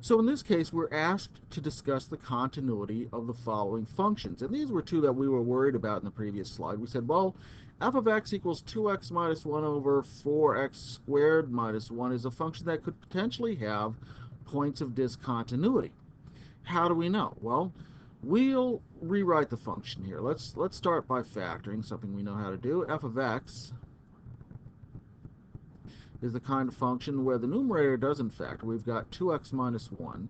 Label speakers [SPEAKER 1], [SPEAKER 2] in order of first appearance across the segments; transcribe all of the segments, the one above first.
[SPEAKER 1] So in this case, we're asked to discuss the continuity of the following functions. And these were two that we were worried about in the previous slide. We said, well, f of x equals 2x minus 1 over 4x squared minus 1 is a function that could potentially have points of discontinuity. How do we know? Well, we'll rewrite the function here. Let's start by factoring, something we know how to do. F of x is the kind of function where the numerator doesn't factor. We've got 2x minus 1.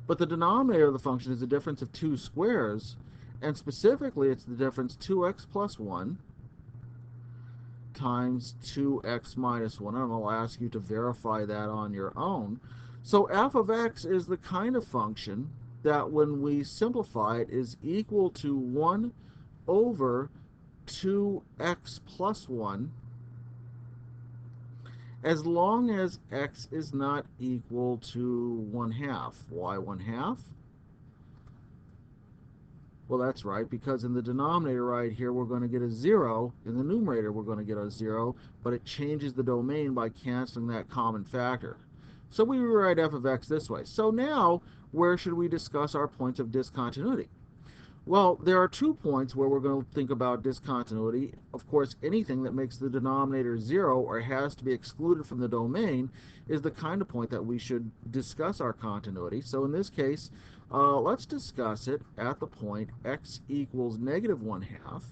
[SPEAKER 1] But the denominator of the function is the difference of two squares, and specifically it's the difference 2x plus 1 times 2x minus 1. And I'll ask you to verify that on your own. So f of x is the kind of function that when we simplify it is equal to 1 over 2x plus 1 as long as x is not equal to 1/2. Why 1/2? Well, that's right, because in the denominator right here, we're going to get a 0. In the numerator, we're going to get a 0, but it changes the domain by canceling that common factor. So we rewrite f of x this way. So now, where should we discuss our points of discontinuity? Well, there are 2 points where we're going to think about discontinuity. Of course, anything that makes the denominator 0 or has to be excluded from the domain is the kind of point that we should discuss our continuity. So in this case, let's discuss it at the point x equals negative 1/2.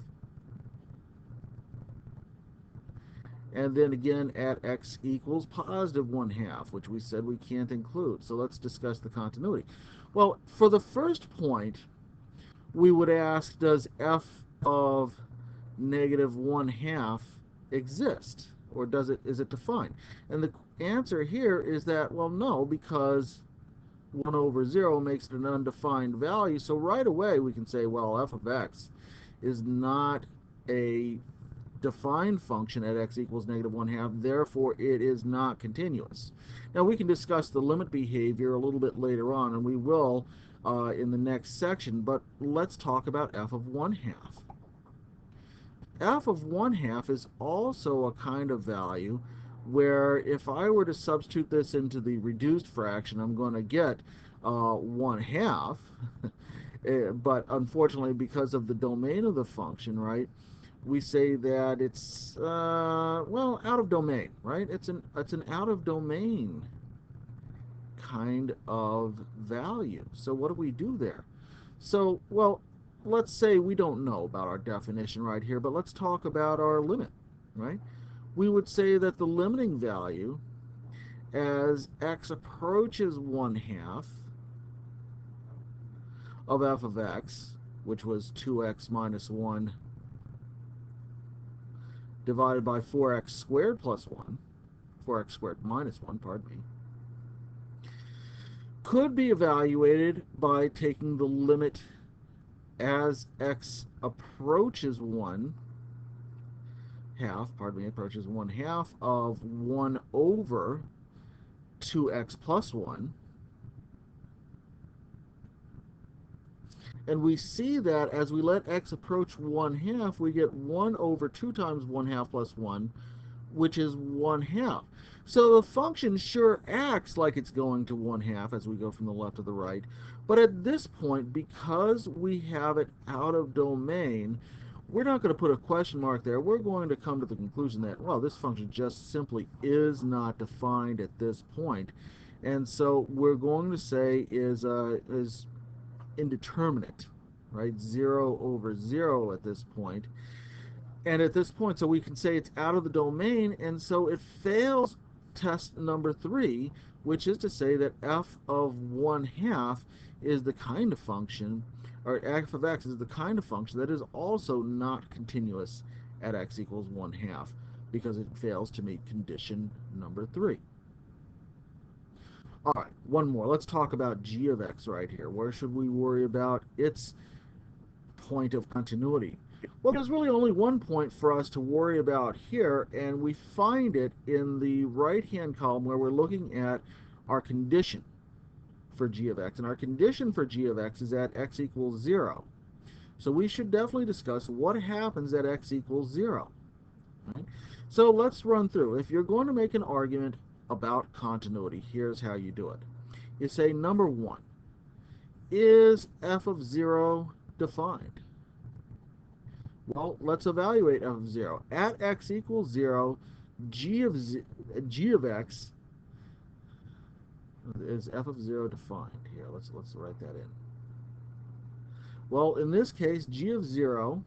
[SPEAKER 1] And then again at x equals positive 1/2, which we said we can't include. So let's discuss the continuity. Well, for the first point, we would ask, does f of negative 1/2 exist? Or is it defined? And the answer here is that, well, no, because 1 over 0 makes it an undefined value. So right away we can say, well, f of x is not a defined function at x equals negative 1/2, therefore it is not continuous. Now we can discuss the limit behavior a little bit later on, and we will in the next section, but let's talk about f of 1/2. F of 1/2 is also a kind of value where if I were to substitute this into the reduced fraction, I'm going to get 1/2. But unfortunately, because of the domain of the function, right, we say that it's well, out of domain, right? It's an out of domain kind of value. So what do we do there? So, well, let's say we don't know about our definition right here, but let's talk about our limit, right? We would say that the limiting value as x approaches 1/2 of f of x, which was 2x minus 1 divided by 4x squared plus 1, 4x squared minus 1, pardon me, could be evaluated by taking the limit as x approaches 1/2, approaches 1/2 of 1 over 2x plus 1. And we see that as we let x approach 1/2, we get 1 over 2 times 1/2 plus 1, which is 1/2. So the function sure acts like it's going to 1/2 as we go from the left to the right. But at this point, because we have it out of domain, we're not going to put a question mark there. We're going to come to the conclusion that, well, this function just simply is not defined at this point. And so we're going to say is indeterminate, right? 0 over 0 at this point. And at this point, so we can say it's out of the domain, and so it fails test number 3, which is to say that f of 1/2 is the kind of function, or f of x is the kind of function that is also not continuous at x equals 1/2, because it fails to meet condition number 3. All right, one more. Let's talk about g of x right here. Where should we worry about its point of continuity? Well, there's really only one point for us to worry about here, and we find it in the right-hand column where we're looking at our condition for g of x. And our condition for g of x is at x equals 0. So we should definitely discuss what happens at x equals 0. Right? So let's run through. If you're going to make an argument about continuity. Here's how you do it. You say, number one, is f of 0 defined? Well, let's evaluate f of 0. At x equals 0, g of x is f of 0 defined? Here, let's write that in. Well, in this case, g of 0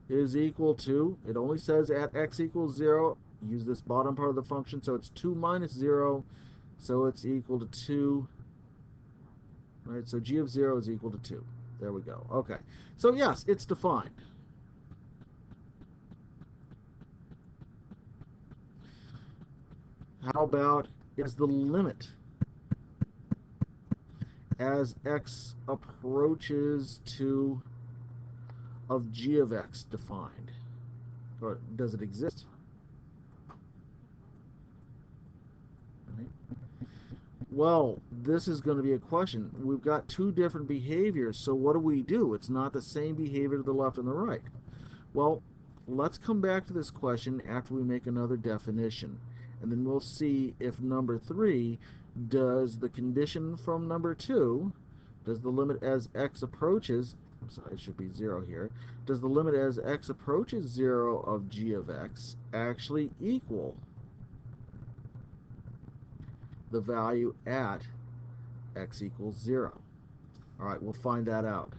[SPEAKER 1] is equal to, it only says at x equals 0, use this bottom part of the function, so it's 2 minus 0, so it's equal to 2. Right, so g of 0 is equal to 2. There we go. Okay, so yes, it's defined. How about, is the limit as x approaches 2 of g of x defined? Or does it exist? Right. Well, this is going to be a question. We've got two different behaviors, so what do? It's not the same behavior to the left and the right. Well, let's come back to this question after we make another definition, and then we'll see if number 3, does the condition from number 2, does the limit as x approaches, I'm sorry, it should be 0 here, does the limit as x approaches 0 of g of x actually equal the value at x equals 0? All right, we'll find that out.